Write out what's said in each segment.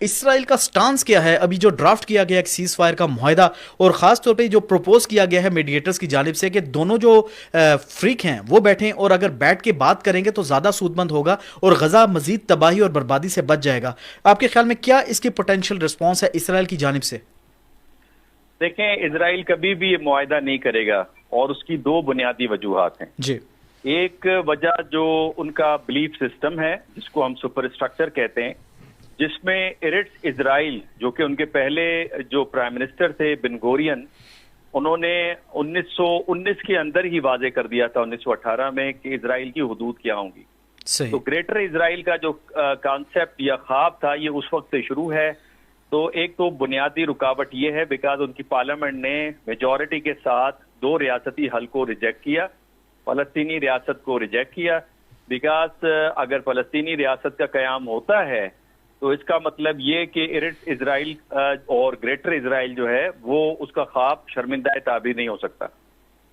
Israel का stance क्या है अभी जो ड्राफ्ट किया गया है सीज फायर का मुआहदा, और खास तौर पे जो प्रपोज किया गया है मीडिएटर्स की जानिब से कि दोनों जो फ्रीक हैं वो बैठें और अगर बैठ के बात करेंगे तो ज्यादा सूदमंद होगा और गजा मजीद तबाही और बर्बादी से बच जाएगा। आपके ख्याल में क्या इसकी पोटेंशियल रिस्पॉन्स है इसराइल की जानिब से? देखें, इजराइल कभी भी ये मुआहदा नहीं करेगा और उसकी दो बुनियादी वजूहात हैं। जी। एक वजह जो उनका बिलीफ सिस्टम है, जिसको हम सुपर स्ट्रक्चर कहते हैं, जिसमें एरिट्स इजराइल, जो कि उनके पहले जो प्राइम मिनिस्टर थे बेन गुरियन, उन्होंने 1919 के अंदर ही वाजे कर दिया था 1918 में कि इजराइल की हुदूद क्या होंगी। सही। तो ग्रेटर इजराइल का जो कॉन्सेप्ट या ख्वाब था, ये उस वक्त से शुरू है। तो एक तो बुनियादी रुकावट ये है बिकॉज उनकी पार्लियामेंट ने मेजॉरिटी के साथ दो रियासती हल को रिजेक्ट किया, फलस्तीनी रियासत को रिजेक्ट किया। बिकॉज अगर फलस्तीनी रियासत का कयाम होता है तो इसका मतलब ये कि एरिट्स इजराइल और ग्रेटर इजराइल जो है वो उसका ख्वाब शर्मिंदा ताबीर नहीं हो सकता।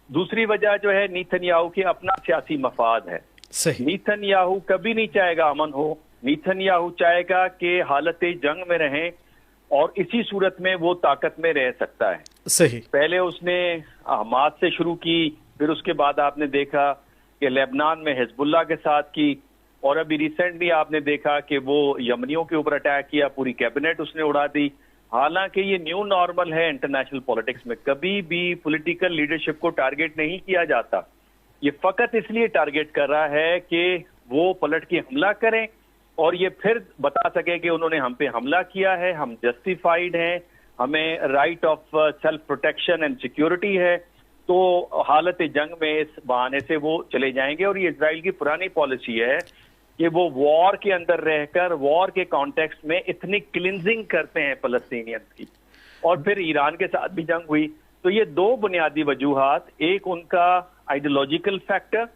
दूसरी वजह जो है, नेतन्याहू के अपना सियासी मफाद है। सही। नेतन्याहू कभी नहीं चाहेगा अमन हो, नेतन्याहू चाहेगा कि हालत जंग में रहें और इसी सूरत में वो ताकत में रह सकता है। सही। पहले उसने हमास से शुरू की, फिर उसके बाद आपने देखा कि लेबनान में हिजबुल्लाह के साथ की, और अभी रिसेंटली आपने देखा कि वो यमनियों के ऊपर अटैक किया, पूरी कैबिनेट उसने उड़ा दी। हालांकि ये न्यू नॉर्मल है इंटरनेशनल पॉलिटिक्स में, कभी भी पॉलिटिकल लीडरशिप को टारगेट नहीं किया जाता। ये फकत इसलिए टारगेट कर रहा है कि वो पलट के हमला करें और ये फिर बता सके कि उन्होंने हम पे हमला किया है, हम जस्टिफाइड हैं, हमें right of self protection and security है। तो हालत जंग में इस बहाने से वो चले जाएंगे। और ये इजराइल की पुरानी पॉलिसी है कि वो वॉर के अंदर रहकर वॉर के कॉन्टेक्स्ट में इथनिक क्लिनजिंग करते हैं फलस्तीनियंस की। और फिर ईरान के साथ भी जंग हुई। तो ये दो बुनियादी वजूहात, एक उनका आइडियोलॉजिकल फैक्टर,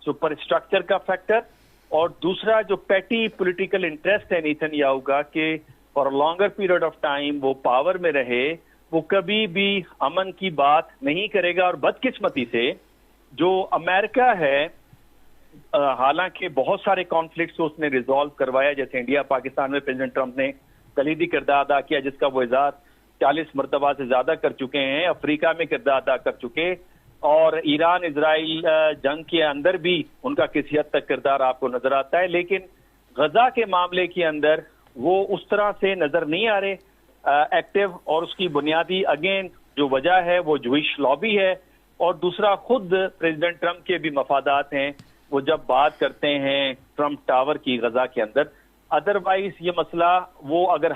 सुपर स्ट्रक्चर का फैक्टर, और दूसरा जो पैटी पॉलिटिकल इंटरेस्ट है नेतन्याहू का कि for longer period of time वो पावर में रहे, वो कभी भी अमन की बात नहीं करेगा। और बदकिस्मती से जो अमेरिका है, हालांकि बहुत सारे कॉन्फ्लिक्ट्स उसने रिजॉल्व करवाया, जैसे इंडिया पाकिस्तान में प्रेसिडेंट ट्रंप ने कलीदी किरदार अदा किया जिसका वो इज़हार 40 मरतबा से ज्यादा कर चुके हैं, अफ्रीका में किरदार अदा कर चुके, और ईरान इजराइल जंग के अंदर भी उनका किसी हद तक किरदार आपको नजर आता है। लेकिन गजा के मामले के अंदर वो उस तरह से नजर नहीं आ रहे एक्टिव। और उसकी बुनियादी अगेन जो वजह है वो जूइश लॉबी है, और दूसरा खुद प्रेसिडेंट ट्रंप के भी मफादात हैं, वो जब बात करते हैं ट्रंप टावर की गजा के अंदर। अदरवाइज ये मसला वो अगर